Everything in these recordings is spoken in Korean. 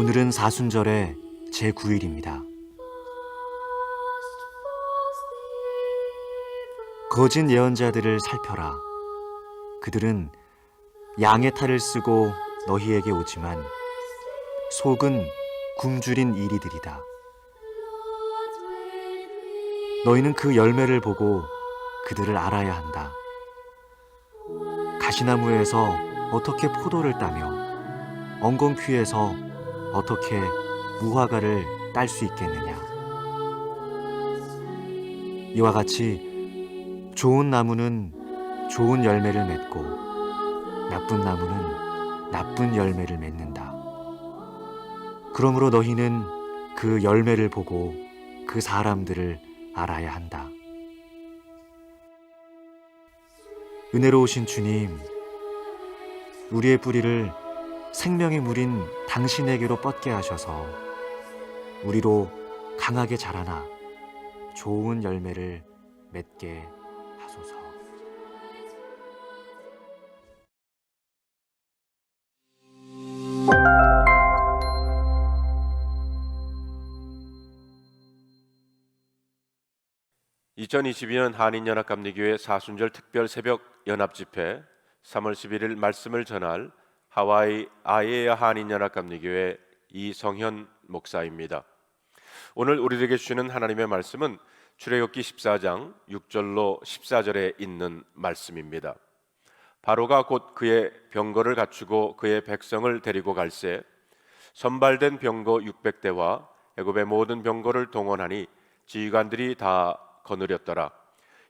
오늘은 사순절의 제9일입니다. 거짓 예언자들을 살펴라. 그들은 양의 탈을 쓰고 너희에게 오지만 속은 굶주린 이리들이다. 너희는 그 열매를 보고 그들을 알아야 한다. 가시나무에서 어떻게 포도를 따며 엉겅퀴에서 어떻게 무화과를 딸 수 있겠느냐. 이와 같이 좋은 나무는 좋은 열매를 맺고 나쁜 나무는 나쁜 열매를 맺는다. 그러므로 너희는 그 열매를 보고 그 사람들을 알아야 한다. 은혜로우신 주님, 우리의 뿌리를 생명의 물인 당신에게로 뻗게 하셔서 우리로 강하게 자라나 좋은 열매를 맺게 하소서. (2022년) 한인연합감리교회 사순절 특별 새벽 연합집회 3월 11일 말씀을 전할 하와이 아예야 한인연합감리교회 이성현 목사입니다. 오늘 우리에게 주시는 하나님의 말씀은 출애굽기 14장 6절로 14절에 있는 말씀입니다. 바로가 곧 그의 병거를 갖추고 그의 백성을 데리고 갈새 선발된 병거 600대와 애굽의 모든 병거를 동원하니 지휘관들이 다 거느렸더라.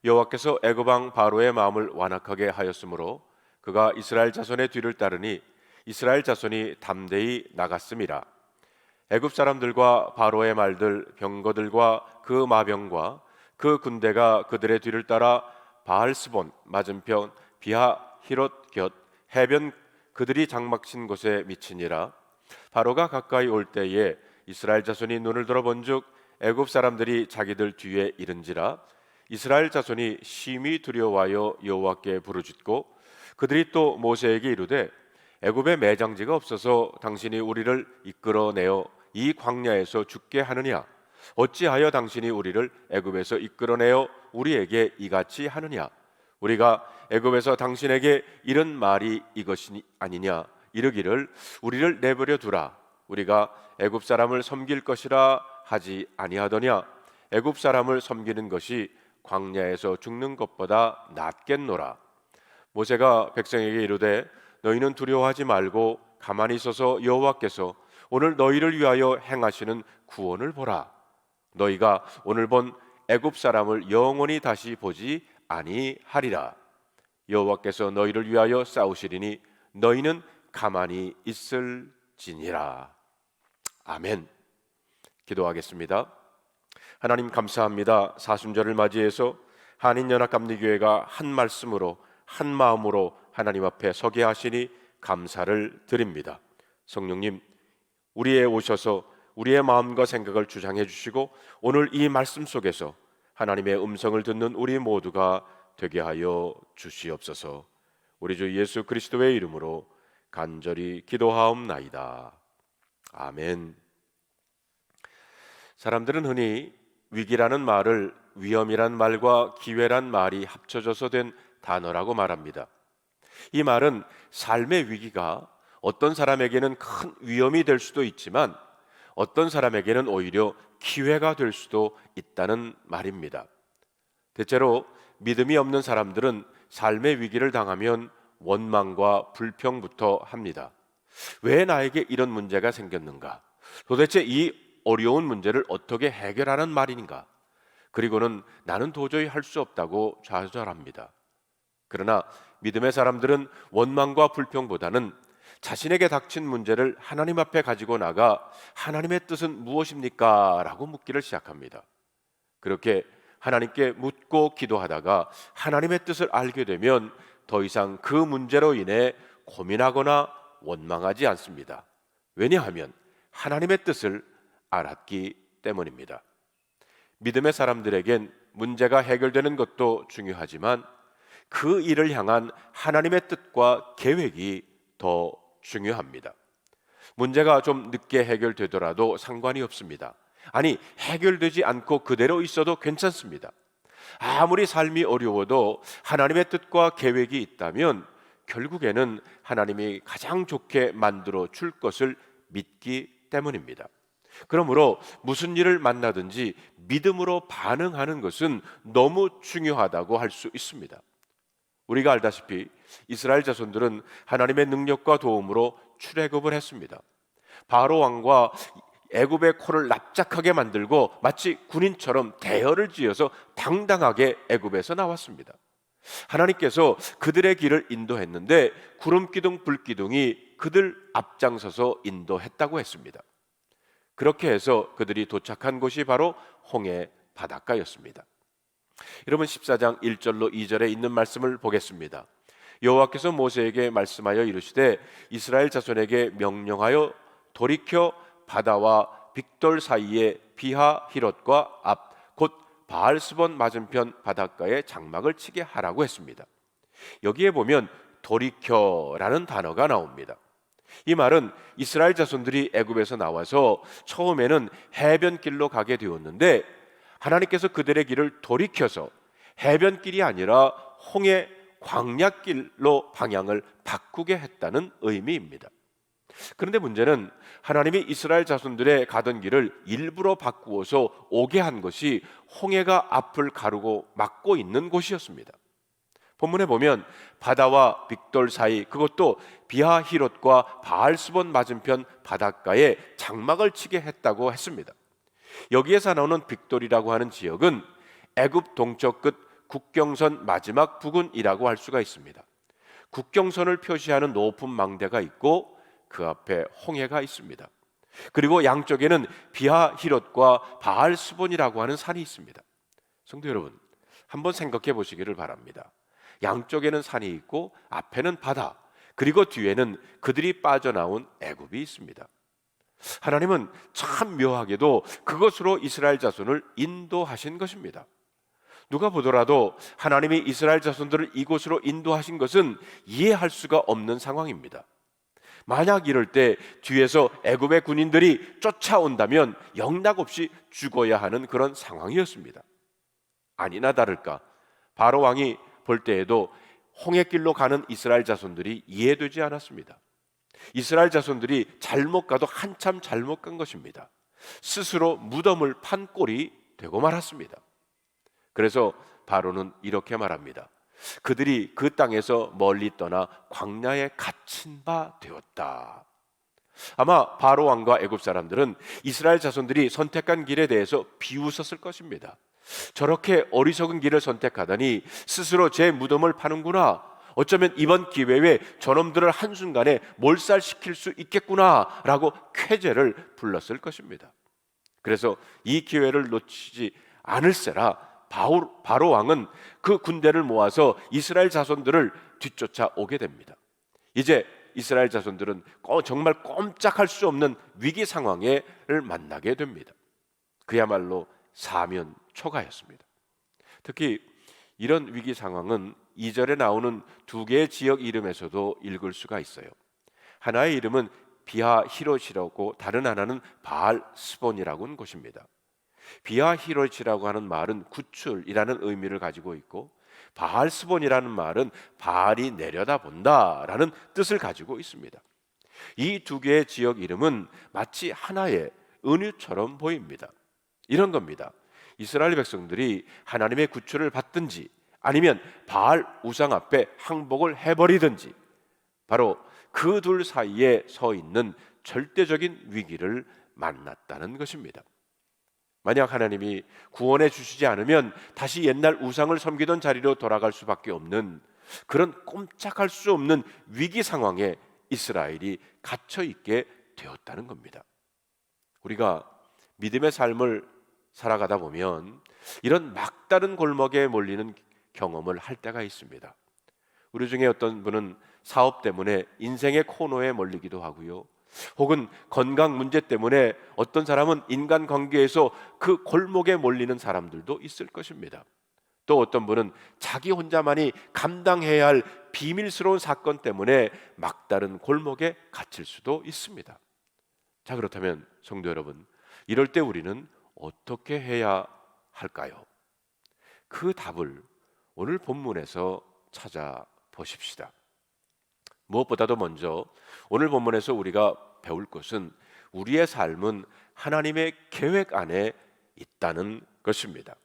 여호와께서 애굽 왕 바로의 마음을 완악하게 하였으므로 그가 이스라엘 자손의 뒤를 따르니 이스라엘 자손이 담대히 나갔음이라. 애굽 사람들과 바로의 말들 병거들과 그 마병과 그 군대가 그들의 뒤를 따라 바알스본 맞은편 비하히롯 곁 해변 그들이 장막친 곳에 미치니라. 바로가 가까이 올 때에 이스라엘 자손이 눈을 들어 본즉 애굽 사람들이 자기들 뒤에 이른지라. 이스라엘 자손이 심히 두려워하여 여호와께 부르짖고 그들이 또 모세에게 이르되 애굽에 매장지가 없어서 당신이 우리를 이끌어내어 이 광야에서 죽게 하느냐? 어찌하여 당신이 우리를 애굽에서 이끌어내어 우리에게 이같이 하느냐? 우리가 애굽에서 당신에게 이런 말이 이것이 아니냐? 이르기를 우리를 내버려 두라. 우리가 애굽 사람을 섬길 것이라 하지 아니하더냐? 애굽 사람을 섬기는 것이 광야에서 죽는 것보다 낫겠노라. 모세가 백성에게 이르되 너희는 두려워하지 말고 가만히 있어서 여호와께서 오늘 너희를 위하여 행하시는 구원을 보라. 너희가 오늘 본 애굽 사람을 영원히 다시 보지 아니하리라. 여호와께서 너희를 위하여 싸우시리니 너희는 가만히 있을지니라. 아멘. 기도하겠습니다. 하나님 감사합니다. 사순절을 맞이해서 한인연합감리교회가 한 말씀으로 한 마음으로 하나님 앞에 서게 하시니 감사를 드립니다. 성령님, 우리에 오셔서 우리의 마음과 생각을 주장해 주시고 오늘 이 말씀 속에서 하나님의 음성을 듣는 우리 모두가 되게 하여 주시옵소서. 우리 주 예수 그리스도의 이름으로 간절히 기도하옵나이다. 아멘. 사람들은 흔히 위기라는 말을 위험이란 말과 기회란 말이 합쳐져서 된 단어라고 말합니다. 이 말은 삶의 위기가 어떤 사람에게는 큰 위험이 될 수도 있지만 어떤 사람에게는 오히려 기회가 될 수도 있다는 말입니다. 대체로 믿음이 없는 사람들은 삶의 위기를 당하면 원망과 불평부터 합니다. 왜 나에게 이런 문제가 생겼는가? 도대체 이 어려운 문제를 어떻게 해결하는 말인가? 그리고는 나는 도저히 할 수 없다고 좌절합니다. 그러나 믿음의 사람들은 원망과 불평보다는 자신에게 닥친 문제를 하나님 앞에 가지고 나가 하나님의 뜻은 무엇입니까? 라고 묻기를 시작합니다. 그렇게 하나님께 묻고 기도하다가 하나님의 뜻을 알게 되면 더 이상 그 문제로 인해 고민하거나 원망하지 않습니다. 왜냐하면 하나님의 뜻을 알았기 때문입니다. 믿음의 사람들에겐 문제가 해결되는 것도 중요하지만 그 일을 향한 하나님의 뜻과 계획이 더 중요합니다. 문제가 좀 늦게 해결되더라도 상관이 없습니다. 아니, 해결되지 않고 그대로 있어도 괜찮습니다. 아무리 삶이 어려워도 하나님의 뜻과 계획이 있다면 결국에는 하나님이 가장 좋게 만들어 줄 것을 믿기 때문입니다. 그러므로 무슨 일을 만나든지 믿음으로 반응하는 것은 너무 중요하다고 할 수 있습니다. 우리가 알다시피 이스라엘 자손들은 하나님의 능력과 도움으로 출애굽을 했습니다. 바로 왕과 애굽의 코를 납작하게 만들고 마치 군인처럼 대열을 지어서 당당하게 애굽에서 나왔습니다. 하나님께서 그들의 길을 인도했는데 구름기둥 불기둥이 그들 앞장서서 인도했다고 했습니다. 그렇게 해서 그들이 도착한 곳이 바로 홍해 바닷가였습니다. 여러분, 14장 1절로 2절에 있는 말씀을 보겠습니다. 여호와께서 모세에게 말씀하여 이르시되 이스라엘 자손에게 명령하여 돌이켜 바다와 빅돌 사이에 비하 히롯과 앞 곧 바알스본 맞은편 바닷가에 장막을 치게 하라고 했습니다. 여기에 보면 돌이켜라는 단어가 나옵니다. 이 말은 이스라엘 자손들이 애굽에서 나와서 처음에는 해변길로 가게 되었는데 하나님께서 그들의 길을 돌이켜서 해변길이 아니라 홍해 광야길로 방향을 바꾸게 했다는 의미입니다. 그런데 문제는 하나님이 이스라엘 자손들의 가던 길을 일부러 바꾸어서 오게 한 것이 홍해가 앞을 가르고 막고 있는 곳이었습니다. 본문에 보면 바다와 빅돌 사이, 그것도 비하히롯과 바알스본 맞은편 바닷가에 장막을 치게 했다고 했습니다. 여기에서 나오는 빅돌이라고 하는 지역은 애굽 동쪽 끝 국경선 마지막 부근이라고 할 수가 있습니다. 국경선을 표시하는 높은 망대가 있고 그 앞에 홍해가 있습니다. 그리고 양쪽에는 비하히롯과 바알스본이라고 하는 산이 있습니다. 성도 여러분, 한번 생각해 보시기를 바랍니다. 양쪽에는 산이 있고 앞에는 바다, 그리고 뒤에는 그들이 빠져나온 애굽이 있습니다. 하나님은 참 묘하게도 그것으로 이스라엘 자손을 인도하신 것입니다. 누가 보더라도 하나님이 이스라엘 자손들을 이곳으로 인도하신 것은 이해할 수가 없는 상황입니다. 만약 이럴 때 뒤에서 애굽의 군인들이 쫓아온다면 영락없이 죽어야 하는 그런 상황이었습니다. 아니나 다를까 바로 왕이 볼 때에도 홍해길로 가는 이스라엘 자손들이 이해되지 않았습니다. 이스라엘 자손들이 잘못 가도 한참 잘못 간 것입니다. 스스로 무덤을 판 꼴이 되고 말았습니다. 그래서 바로는 이렇게 말합니다. 그들이 그 땅에서 멀리 떠나 광야에 갇힌 바 되었다. 아마 바로 왕과 애굽 사람들은 이스라엘 자손들이 선택한 길에 대해서 비웃었을 것입니다. 저렇게 어리석은 길을 선택하다니 스스로 제 무덤을 파는구나. 어쩌면 이번 기회에 저놈들을 한순간에 몰살시킬 수 있겠구나 라고 쾌재를 불렀을 것입니다. 그래서 이 기회를 놓치지 않을세라 바로 왕은 그 군대를 모아서 이스라엘 자손들을 뒤쫓아 오게 됩니다. 이제 이스라엘 자손들은 정말 꼼짝할 수 없는 위기 상황을 만나게 됩니다. 그야말로 사면초가였습니다. 특히 이런 위기 상황은 2절에 나오는 두 개의 지역 이름에서도 읽을 수가 있어요. 하나의 이름은 비하히롯이라고 다른 하나는 바알스본이라고 하는 곳입니다. 비하히롯이라고 하는 말은 구출이라는 의미를 가지고 있고 바알스본이라는 말은 바알이 내려다본다라는 뜻을 가지고 있습니다. 이 두 개의 지역 이름은 마치 하나의 은유처럼 보입니다. 이런 겁니다. 이스라엘 백성들이 하나님의 구출을 받든지 아니면 바알 우상 앞에 항복을 해버리든지 바로 그 둘 사이에 서 있는 절대적인 위기를 만났다는 것입니다. 만약 하나님이 구원해 주시지 않으면 다시 옛날 우상을 섬기던 자리로 돌아갈 수밖에 없는 그런 꼼짝할 수 없는 위기 상황에 이스라엘이 갇혀 있게 되었다는 겁니다. 우리가 믿음의 삶을 살아가다 보면 이런 막다른 골목에 몰리는 경험을 할 때가 있습니다. 우리 중에 어떤 분은 사업 때문에 인생의 코너에 몰리기도 하고요. 혹은 건강 문제 때문에 어떤 사람은 인간관계에서 그 골목에 몰리는 사람들도 있을 것입니다. 또 어떤 분은 자기 혼자만이 감당해야 할 비밀스러운 사건 때문에 막다른 골목에 갇힐 수도 있습니다. 자, 그렇다면 성도 여러분, 이럴 때 우리는 어떻게 해야 할까요? 그 답을 오늘 본문에서 찾아보십시다. 무엇보다도 먼저 오늘 본문에서 우리가 배울 것은 우리의 삶은 하나님의 계획 안에 있다는 것입니다.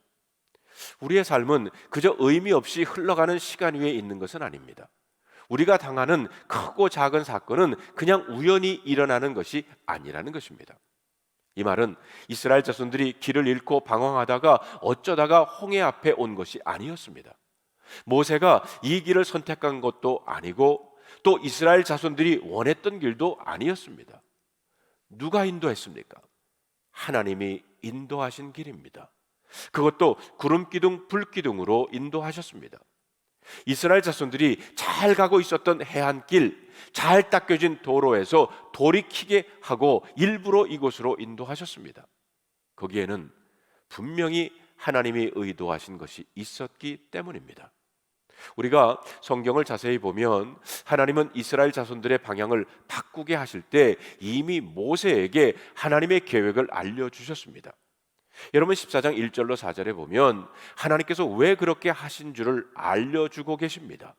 우리의 삶은 그저 의미 없이 흘러가는 시간 위에 있는 것은 아닙니다. 우리가 당하는 크고 작은 사건은 그냥 우연히 일어나는 것이 아니라는 것입니다. 이 말은 이스라엘 자손들이 길을 잃고 방황하다가 어쩌다가 홍해 앞에 온 것이 아니었습니다. 모세가 이 길을 선택한 것도 아니고 또 이스라엘 자손들이 원했던 길도 아니었습니다. 누가 인도했습니까? 하나님이 인도하신 길입니다. 그것도 구름기둥 불기둥으로 인도하셨습니다. 이스라엘 자손들이 잘 가고 있었던 해안길, 잘 닦여진 도로에서 돌이키게 하고 일부러 이곳으로 인도하셨습니다. 거기에는 분명히 하나님이 의도하신 것이 있었기 때문입니다. 우리가 성경을 자세히 보면 하나님은 이스라엘 자손들의 방향을 바꾸게 하실 때 이미 모세에게 하나님의 계획을 알려주셨습니다. 여러분 14장 1절로 4절에 보면 하나님께서 왜 그렇게 하신 줄을 알려주고 계십니다.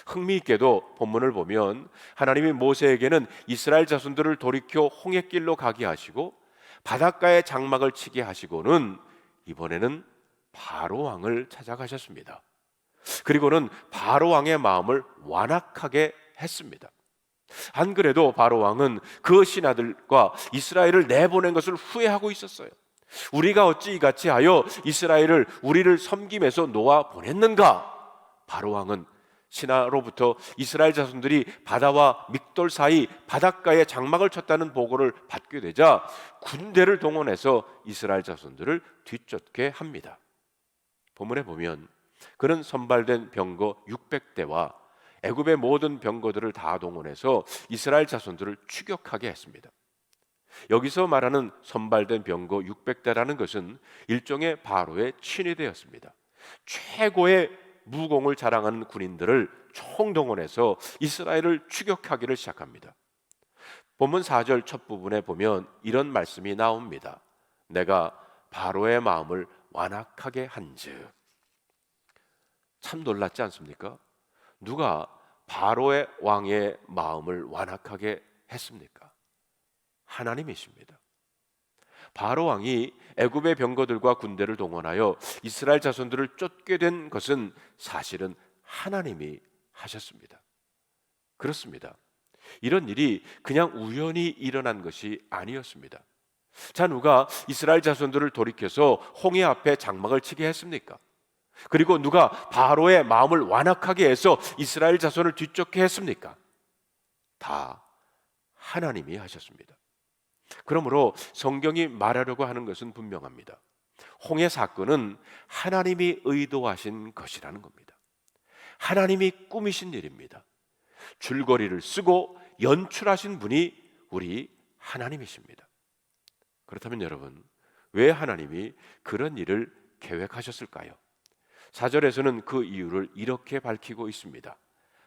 흥미있게도 본문을 보면 하나님이 모세에게는 이스라엘 자손들을 돌이켜 홍해길로 가게 하시고 바닷가에 장막을 치게 하시고는 이번에는 바로 왕을 찾아가셨습니다. 그리고는 바로 왕의 마음을 완악하게 했습니다. 안 그래도 바로 왕은 그 신하들과 이스라엘을 내보낸 것을 후회하고 있었어요. 우리가 어찌 이같이 하여 이스라엘을 우리를 섬김에서 놓아 보냈는가? 바로 왕은 신하로부터 이스라엘 자손들이 바다와 믹돌 사이 바닷가에 장막을 쳤다는 보고를 받게 되자 군대를 동원해서 이스라엘 자손들을 뒤쫓게 합니다. 본문에 보면 그는 선발된 병거 600대와 애굽의 모든 병거들을 다 동원해서 이스라엘 자손들을 추격하게 했습니다. 여기서 말하는 선발된 병거 600대라는 것은 일종의 바로의 친위대였습니다. 최고의 무공을 자랑하는 군인들을 총동원해서 이스라엘을 추격하기를 시작합니다. 본문 4절 첫 부분에 보면 이런 말씀이 나옵니다. 내가 바로의 마음을 완악하게 한즉. 참 놀랍지 않습니까? 누가 바로의 왕의 마음을 완악하게 했습니까? 하나님이십니다. 바로 왕이 애굽의 병거들과 군대를 동원하여 이스라엘 자손들을 쫓게 된 것은 사실은 하나님이 하셨습니다. 그렇습니다. 이런 일이 그냥 우연히 일어난 것이 아니었습니다. 자, 누가 이스라엘 자손들을 돌이켜서 홍해 앞에 장막을 치게 했습니까? 그리고 누가 바로의 마음을 완악하게 해서 이스라엘 자손을 뒤쫓게 했습니까? 다 하나님이 하셨습니다. 그러므로 성경이 말하려고 하는 것은 분명합니다. 홍해 사건은 하나님이 의도하신 것이라는 겁니다. 하나님이 꾸미신 일입니다. 줄거리를 쓰고 연출하신 분이 우리 하나님이십니다. 그렇다면 여러분, 왜 하나님이 그런 일을 계획하셨을까요? 4절에서는 그 이유를 이렇게 밝히고 있습니다.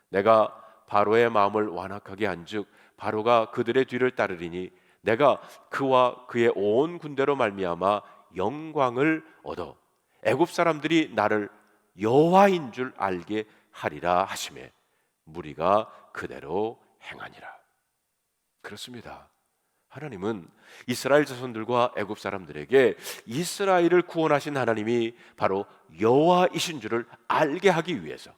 내가 바로의 마음을 완악하게 한즉 바로가 그들의 뒤를 따르리니 내가 그와 그의 온 군대로 말미암아 영광을 얻어 애굽 사람들이 나를 여호와인 줄 알게 하리라 하시매 무리가 그대로 행하니라. 그렇습니다. 하나님은 이스라엘 자손들과 애굽 사람들에게 이스라엘을 구원하신 하나님이 바로 여호와이신 줄을 알게 하기 위해서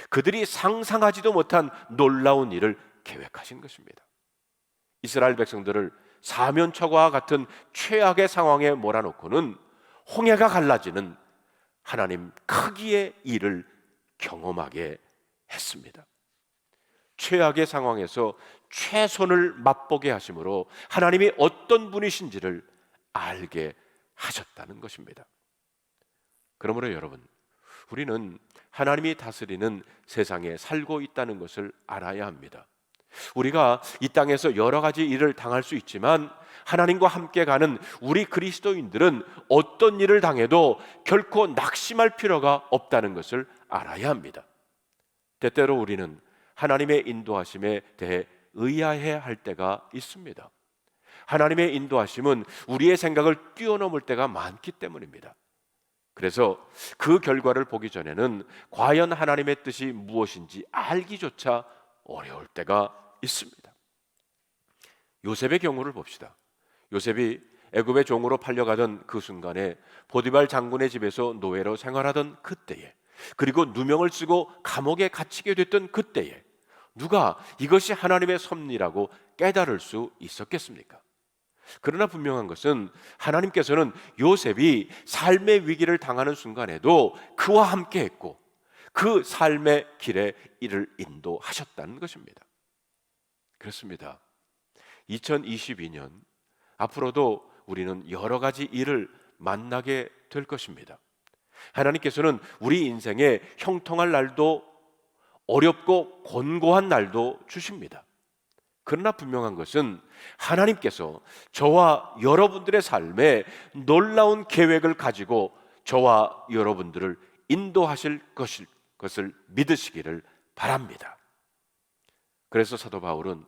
그들이 상상하지도 못한 놀라운 일을 계획하신 것입니다. 이스라엘 백성들을 사면초가와 같은 최악의 상황에 몰아넣고는 홍해가 갈라지는 하나님 크기의 일을 경험하게 했습니다. 최악의 상황에서 최선을 맛보게 하심으로 하나님이 어떤 분이신지를 알게 하셨다는 것입니다. 그러므로 여러분, 우리는 하나님이 다스리는 세상에 살고 있다는 것을 알아야 합니다. 우리가 이 땅에서 여러 가지 일을 당할 수 있지만 하나님과 함께 가는 우리 그리스도인들은 어떤 일을 당해도 결코 낙심할 필요가 없다는 것을 알아야 합니다. 때때로 우리는 하나님의 인도하심에 대해 의아해할 때가 있습니다. 하나님의 인도하심은 우리의 생각을 뛰어넘을 때가 많기 때문입니다. 그래서 그 결과를 보기 전에는 과연 하나님의 뜻이 무엇인지 알기조차 어려울 때가 있습니다. 요셉의 경우를 봅시다. 요셉이 애굽의 종으로 팔려가던 그 순간에 보디발 장군의 집에서 노예로 생활하던 그때에, 그리고 누명을 쓰고 감옥에 갇히게 됐던 그때에 누가 이것이 하나님의 섭리라고 깨달을 수 있었겠습니까? 그러나 분명한 것은 하나님께서는 요셉이 삶의 위기를 당하는 순간에도 그와 함께 했고 그 삶의 길에 이를 인도하셨다는 것입니다. 그렇습니다. 2022년 앞으로도 우리는 여러 가지 일을 만나게 될 것입니다. 하나님께서는 우리 인생에 형통할 날도 어렵고 곤고한 날도 주십니다. 그러나 분명한 것은 하나님께서 저와 여러분들의 삶에 놀라운 계획을 가지고 저와 여러분들을 인도하실 것을 믿으시기를 바랍니다. 그래서 사도 바울은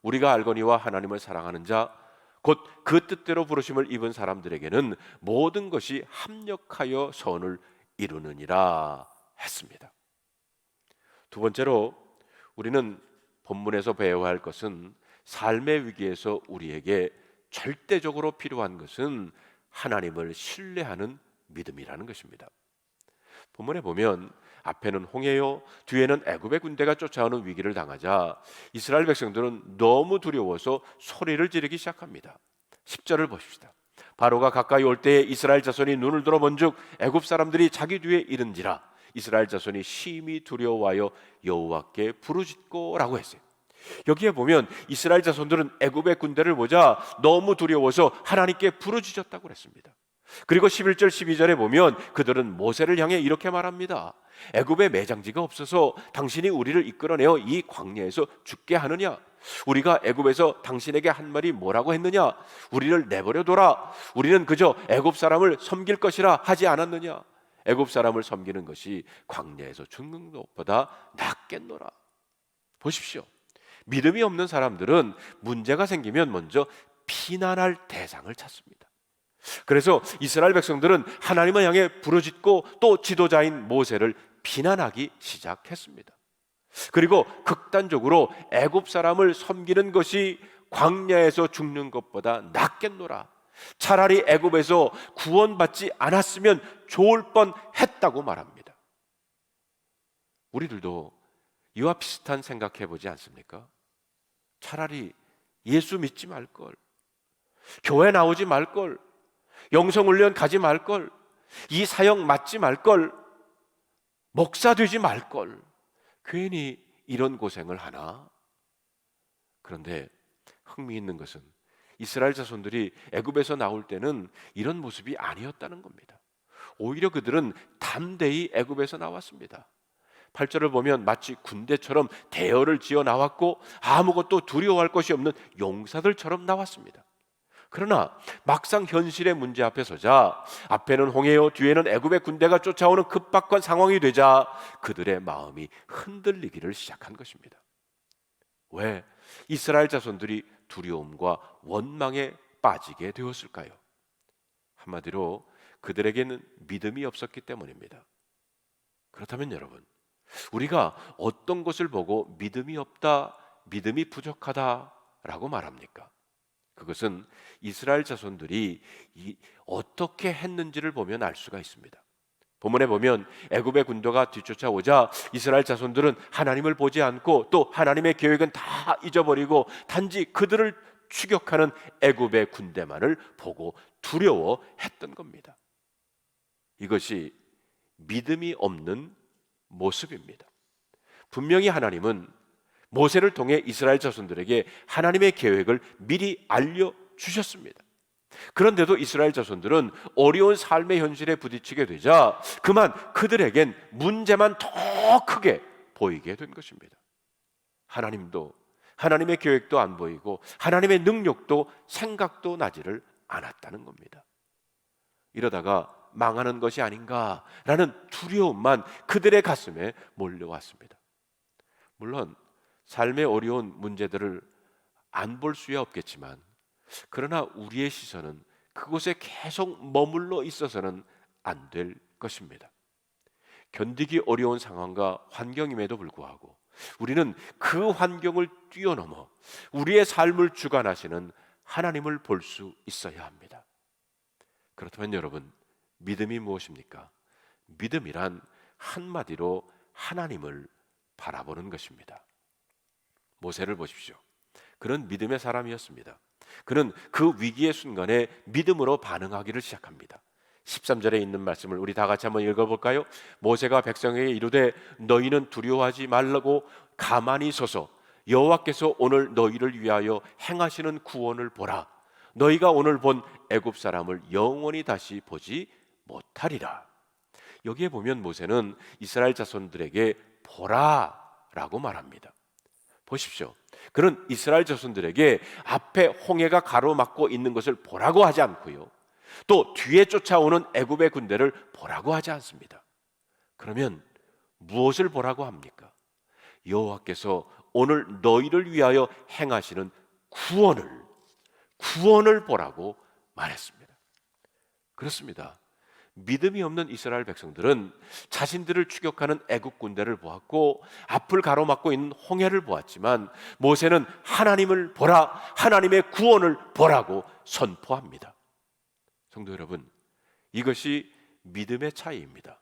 우리가 알거니와 하나님을 사랑하는 자 곧 그 뜻대로 부르심을 입은 사람들에게는 모든 것이 합력하여 선을 이루느니라 했습니다. 두 번째로 우리는 본문에서 배워야 할 것은 삶의 위기에서 우리에게 절대적으로 필요한 것은 하나님을 신뢰하는 믿음이라는 것입니다. 본문에 보면 앞에는 홍해요, 뒤에는 애굽의 군대가 쫓아오는 위기를 당하자 이스라엘 백성들은 너무 두려워서 소리를 지르기 시작합니다. 10절을 보십시다. 바로가 가까이 올 때에 이스라엘 자손이 눈을 들어 본즉 애굽 사람들이 자기 뒤에 이른지라 이스라엘 자손이 심히 두려워하여 여호와께 부르짖고라고 했어요. 여기에 보면 이스라엘 자손들은 애굽의 군대를 보자 너무 두려워서 하나님께 부르짖었다고 그랬습니다. 그리고 11절 12절에 보면 그들은 모세를 향해 이렇게 말합니다. 애굽에 매장지가 없어서 당신이 우리를 이끌어내어 이 광야에서 죽게 하느냐? 우리가 애굽에서 당신에게 한 말이 뭐라고 했느냐? 우리를 내버려둬라. 우리는 그저 애굽 사람을 섬길 것이라 하지 않았느냐? 애굽 사람을 섬기는 것이 광야에서 죽는 것보다 낫겠노라. 보십시오. 믿음이 없는 사람들은 문제가 생기면 먼저 비난할 대상을 찾습니다. 그래서 이스라엘 백성들은 하나님을 향해 부르짖고 또 지도자인 모세를 비난하기 시작했습니다. 그리고 극단적으로 애굽 사람을 섬기는 것이 광야에서 죽는 것보다 낫겠노라. 차라리 애굽에서 구원받지 않았으면 좋을 뻔했다고 말합니다. 우리들도 이와 비슷한 생각해 보지 않습니까? 차라리 예수 믿지 말걸, 교회 나오지 말걸, 영성훈련 가지 말걸, 이 사역 맡지 말걸, 목사 되지 말걸, 괜히 이런 고생을 하나? 그런데 흥미있는 것은 이스라엘 자손들이 애굽에서 나올 때는 이런 모습이 아니었다는 겁니다. 오히려 그들은 담대히 애굽에서 나왔습니다. 8절을 보면 마치 군대처럼 대열을 지어 나왔고 아무것도 두려워할 것이 없는 용사들처럼 나왔습니다. 그러나 막상 현실의 문제 앞에 서자 앞에는 홍해요, 뒤에는 애굽의 군대가 쫓아오는 급박한 상황이 되자 그들의 마음이 흔들리기를 시작한 것입니다. 왜 이스라엘 자손들이 두려움과 원망에 빠지게 되었을까요? 한마디로 그들에게는 믿음이 없었기 때문입니다. 그렇다면 여러분, 우리가 어떤 것을 보고 믿음이 없다, 믿음이 부족하다라고 말합니까? 그것은 이스라엘 자손들이 어떻게 했는지를 보면 알 수가 있습니다. 본문에 보면 애굽의 군대가 뒤쫓아오자 이스라엘 자손들은 하나님을 보지 않고 또 하나님의 계획은 다 잊어버리고 단지 그들을 추격하는 애굽의 군대만을 보고 두려워했던 겁니다. 이것이 믿음이 없는 모습입니다. 분명히 하나님은 모세를 통해 이스라엘 자손들에게 하나님의 계획을 미리 알려주셨습니다. 그런데도 이스라엘 자손들은 어려운 삶의 현실에 부딪히게 되자 그만 그들에겐 문제만 더 크게 보이게 된 것입니다. 하나님도 하나님의 계획도 안 보이고 하나님의 능력도 생각도 나지를 않았다는 겁니다. 이러다가 망하는 것이 아닌가라는 두려움만 그들의 가슴에 몰려왔습니다. 물론 삶의 어려운 문제들을 안 볼 수야 없겠지만 그러나 우리의 시선은 그곳에 계속 머물러 있어서는 안 될 것입니다. 견디기 어려운 상황과 환경임에도 불구하고 우리는 그 환경을 뛰어넘어 우리의 삶을 주관하시는 하나님을 볼 수 있어야 합니다. 그렇다면 여러분, 믿음이 무엇입니까? 믿음이란 한마디로 하나님을 바라보는 것입니다. 모세를 보십시오. 그는 믿음의 사람이었습니다. 그는 그 위기의 순간에 믿음으로 반응하기를 시작합니다. 13절에 있는 말씀을 우리 다 같이 한번 읽어볼까요? 모세가 백성에게 이르되 너희는 두려워하지 말라고 가만히 서서 여호와께서 오늘 너희를 위하여 행하시는 구원을 보라. 너희가 오늘 본 애굽 사람을 영원히 다시 보지 못하리라. 여기에 보면 모세는 이스라엘 자손들에게 보라라고 말합니다. 보십시오. 그는 이스라엘 자손들에게 앞에 홍해가 가로막고 있는 것을 보라고 하지 않고요, 또 뒤에 쫓아오는 애굽의 군대를 보라고 하지 않습니다. 그러면 무엇을 보라고 합니까? 여호와께서 오늘 너희를 위하여 행하시는 구원을 보라고 말했습니다. 그렇습니다. 믿음이 없는 이스라엘 백성들은 자신들을 추격하는 애국 군대를 보았고 앞을 가로막고 있는 홍해를 보았지만 모세는 하나님을 보라, 하나님의 구원을 보라고 선포합니다. 성도 여러분, 이것이 믿음의 차이입니다.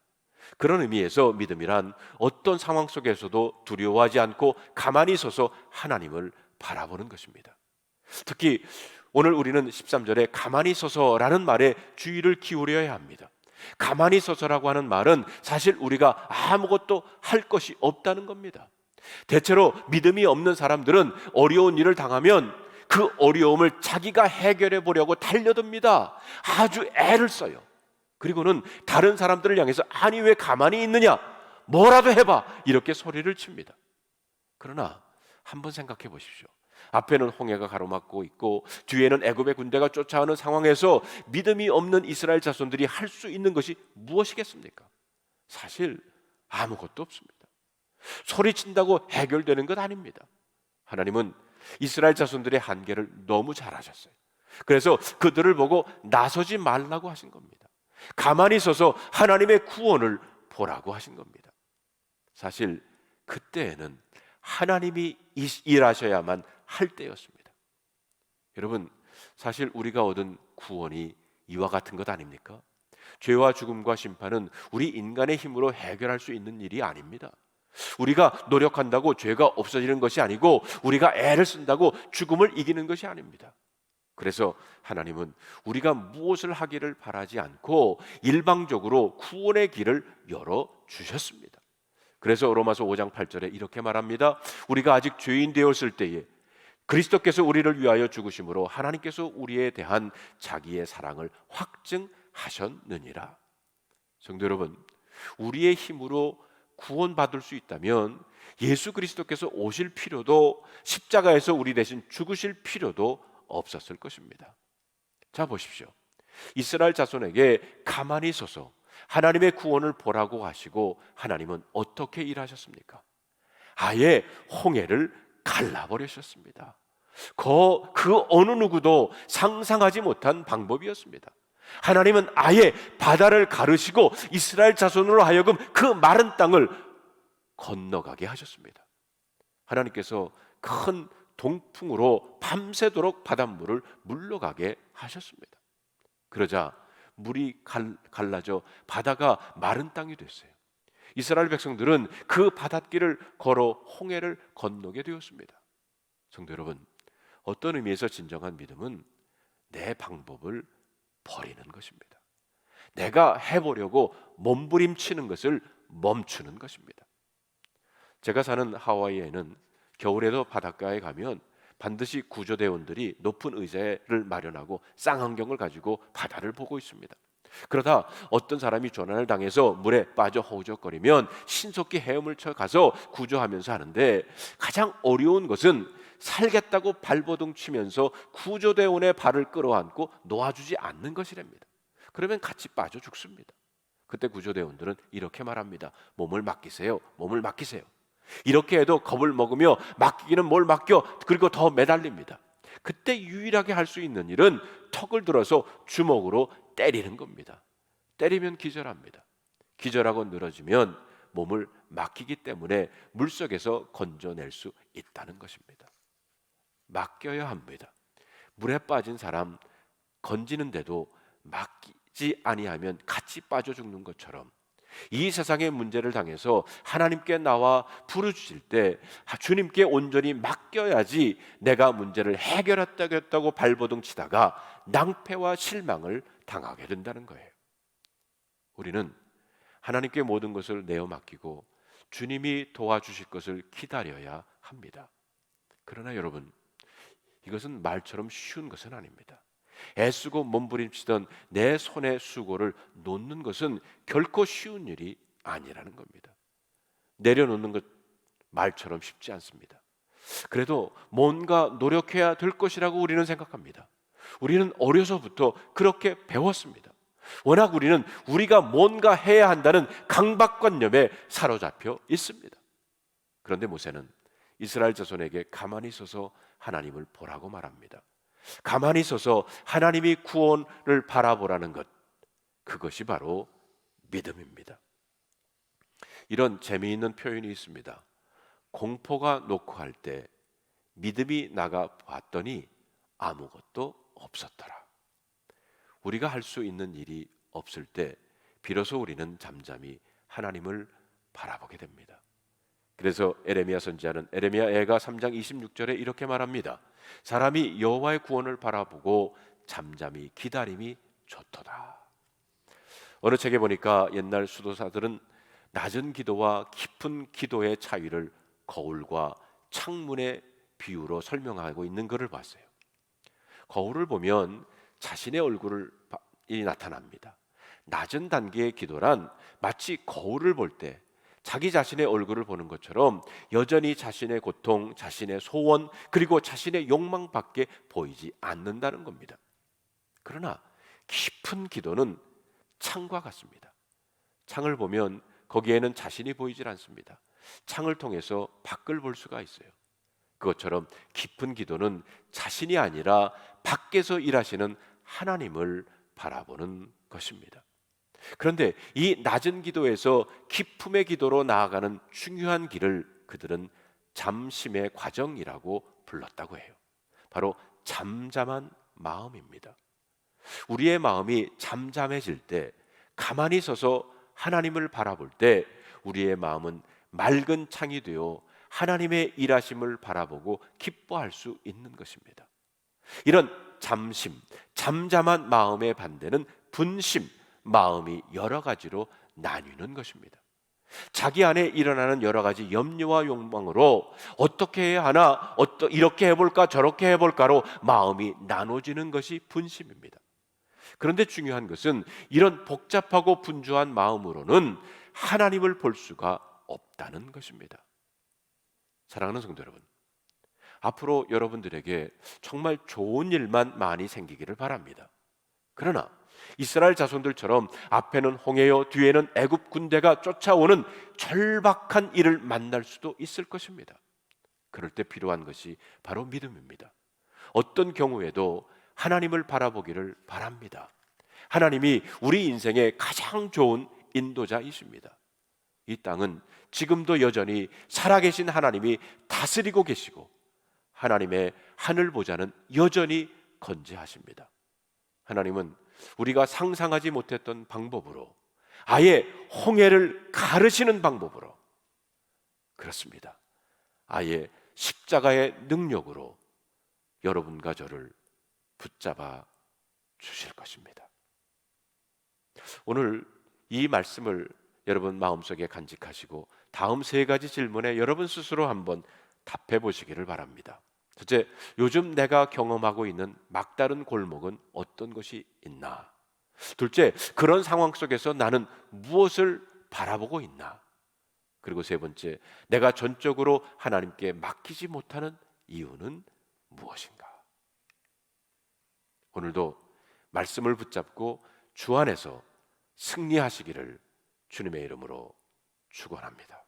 그런 의미에서 믿음이란 어떤 상황 속에서도 두려워하지 않고 가만히 서서 하나님을 바라보는 것입니다. 특히 오늘 우리는 13절에 가만히 서서라는 말에 주의를 기울여야 합니다. 가만히 서서라고 하는 말은 사실 우리가 아무것도 할 것이 없다는 겁니다. 대체로 믿음이 없는 사람들은 어려운 일을 당하면 그 어려움을 자기가 해결해 보려고 달려듭니다. 아주 애를 써요. 그리고는 다른 사람들을 향해서 아니 왜 가만히 있느냐, 뭐라도 해봐, 이렇게 소리를 칩니다. 그러나 한번 생각해 보십시오. 앞에는 홍해가 가로막고 있고 뒤에는 애굽의 군대가 쫓아오는 상황에서 믿음이 없는 이스라엘 자손들이 할 수 있는 것이 무엇이겠습니까? 사실 아무것도 없습니다. 소리친다고 해결되는 것 아닙니다. 하나님은 이스라엘 자손들의 한계를 너무 잘 아셨어요. 그래서 그들을 보고 나서지 말라고 하신 겁니다. 가만히 서서 하나님의 구원을 보라고 하신 겁니다. 사실 그때에는 하나님이 일하셔야만 할 때였습니다. 여러분, 사실 우리가 얻은 구원이 이와 같은 것 아닙니까? 죄와 죽음과 심판은 우리 인간의 힘으로 해결할 수 있는 일이 아닙니다. 우리가 노력한다고 죄가 없어지는 것이 아니고 우리가 애를 쓴다고 죽음을 이기는 것이 아닙니다. 그래서 하나님은 우리가 무엇을 하기를 바라지 않고 일방적으로 구원의 길을 열어주셨습니다. 그래서 로마서 5장 8절에 이렇게 말합니다. 우리가 아직 죄인 되었을 때에 그리스도께서 우리를 위하여 죽으심으로 하나님께서 우리에 대한 자기의 사랑을 확증하셨느니라. 성도 여러분, 우리의 힘으로 구원받을 수 있다면 예수 그리스도께서 오실 필요도, 십자가에서 우리 대신 죽으실 필요도 없었을 것입니다. 자, 보십시오. 이스라엘 자손에게 가만히 서서 하나님의 구원을 보라고 하시고 하나님은 어떻게 일하셨습니까? 아예 홍해를 갈라버리셨습니다. 그 어느 누구도 상상하지 못한 방법이었습니다. 하나님은 아예 바다를 가르시고 이스라엘 자손으로 하여금 그 마른 땅을 건너가게 하셨습니다. 하나님께서 큰 동풍으로 밤새도록 바닷물을 물러가게 하셨습니다. 그러자 물이 갈라져 바다가 마른 땅이 됐어요. 이스라엘 백성들은 그 바닷길을 걸어 홍해를 건너게 되었습니다. 성도 여러분, 어떤 의미에서 진정한 믿음은 내 방법을 버리는 것입니다. 내가 해보려고 몸부림치는 것을 멈추는 것입니다. 제가 사는 하와이에는 겨울에도 바닷가에 가면 반드시 구조대원들이 높은 의자를 마련하고 쌍안경을 가지고 바다를 보고 있습니다. 그러다 어떤 사람이 조난을 당해서 물에 빠져 허우적거리면 신속히 헤엄을 쳐 가서 구조하면서 하는데, 가장 어려운 것은 살겠다고 발버둥 치면서 구조대원의 발을 끌어안고 놓아주지 않는 것이랍니다. 그러면 같이 빠져 죽습니다. 그때 구조대원들은 이렇게 말합니다. 몸을 맡기세요. 몸을 맡기세요. 이렇게 해도 겁을 먹으며 맡기기는 뭘 맡겨, 그리고 더 매달립니다. 그때 유일하게 할 수 있는 일은 턱을 들어서 주먹으로 때리는 겁니다. 때리면 기절합니다. 기절하고 늘어지면 몸을 맡기기 때문에 물속에서 건져낼 수 있다는 것입니다. 맡겨야 합니다. 물에 빠진 사람 건지는데도 맡기지 아니하면 같이 빠져 죽는 것처럼 이 세상의 문제를 당해서 하나님께 나와 부르짖을 때 주님께 온전히 맡겨야지 내가 문제를 해결했다고 발버둥 치다가 낭패와 실망을 당하게 된다는 거예요. 우리는 하나님께 모든 것을 내어 맡기고 주님이 도와주실 것을 기다려야 합니다. 그러나 여러분, 이것은 말처럼 쉬운 것은 아닙니다. 애쓰고 몸부림치던 내 손의 수고를 놓는 것은 결코 쉬운 일이 아니라는 겁니다. 내려놓는 것 말처럼 쉽지 않습니다. 그래도 뭔가 노력해야 될 것이라고 우리는 생각합니다. 우리는 어려서부터 그렇게 배웠습니다. 워낙 우리는 우리가 뭔가 해야 한다는 강박관념에 사로잡혀 있습니다. 그런데 모세는 이스라엘 자손에게 가만히 서서 하나님을 보라고 말합니다. 가만히 서서 하나님이 구원을 바라보라는 것, 그것이 바로 믿음입니다. 이런 재미있는 표현이 있습니다. 공포가 놓고 할 때 믿음이 나가 봤더니 아무것도 없었더라. 우리가 할 수 있는 일이 없을 때 비로소 우리는 잠잠히 하나님을 바라보게 됩니다. 그래서 에레미야 선지자는 에레미야 애가 3장 26절에 이렇게 말합니다. 사람이 여호와의 구원을 바라보고 잠잠히 기다림이 좋도다. 어느 책에 보니까 옛날 수도사들은 낮은 기도와 깊은 기도의 차이를 거울과 창문의 비유로 설명하고 있는 것을 봤어요. 거울을 보면 자신의 얼굴이 나타납니다. 낮은 단계의 기도란 마치 거울을 볼 때 자기 자신의 얼굴을 보는 것처럼 여전히 자신의 고통, 자신의 소원, 그리고 자신의 욕망밖에 보이지 않는다는 겁니다. 그러나 깊은 기도는 창과 같습니다. 창을 보면 거기에는 자신이 보이질 않습니다. 창을 통해서 밖을 볼 수가 있어요. 그것처럼 깊은 기도는 자신이 아니라 밖에서 일하시는 하나님을 바라보는 것입니다. 그런데 이 낮은 기도에서 깊음의 기도로 나아가는 중요한 길을 그들은 잠심의 과정이라고 불렀다고 해요. 바로 잠잠한 마음입니다. 우리의 마음이 잠잠해질 때, 가만히 서서 하나님을 바라볼 때 우리의 마음은 맑은 창이 되어 하나님의 일하심을 바라보고 기뻐할 수 있는 것입니다. 이런 잠심, 잠잠한 마음의 반대는 분심, 마음이 여러 가지로 나뉘는 것입니다. 자기 안에 일어나는 여러 가지 염려와 욕망으로 어떻게 해야 하나, 이렇게 해볼까 저렇게 해볼까로 마음이 나눠지는 것이 분심입니다. 그런데 중요한 것은 이런 복잡하고 분주한 마음으로는 하나님을 볼 수가 없다는 것입니다. 사랑하는 성도 여러분, 앞으로 여러분들에게 정말 좋은 일만 많이 생기기를 바랍니다. 그러나 이스라엘 자손들처럼 앞에는 홍해요, 뒤에는 애굽 군대가 쫓아오는 절박한 일을 만날 수도 있을 것입니다. 그럴 때 필요한 것이 바로 믿음입니다. 어떤 경우에도 하나님을 바라보기를 바랍니다. 하나님이 우리 인생의 가장 좋은 인도자이십니다. 이 땅은 지금도 여전히 살아계신 하나님이 다스리고 계시고 하나님의 하늘 보좌는 여전히 건재하십니다. 하나님은 우리가 상상하지 못했던 방법으로, 아예 홍해를 가르시는 방법으로, 그렇습니다, 아예 십자가의 능력으로 여러분과 저를 붙잡아 주실 것입니다. 오늘 이 말씀을 여러분 마음속에 간직하시고 다음 세 가지 질문에 여러분 스스로 한번 답해 보시기를 바랍니다. 첫째, 요즘 내가 경험하고 있는 막다른 골목은 어떤 것이 있나? 둘째, 그런 상황 속에서 나는 무엇을 바라보고 있나? 그리고 세 번째, 내가 전적으로 하나님께 맡기지 못하는 이유는 무엇인가? 오늘도 말씀을 붙잡고 주 안에서 승리하시기를 주님의 이름으로 축원합니다.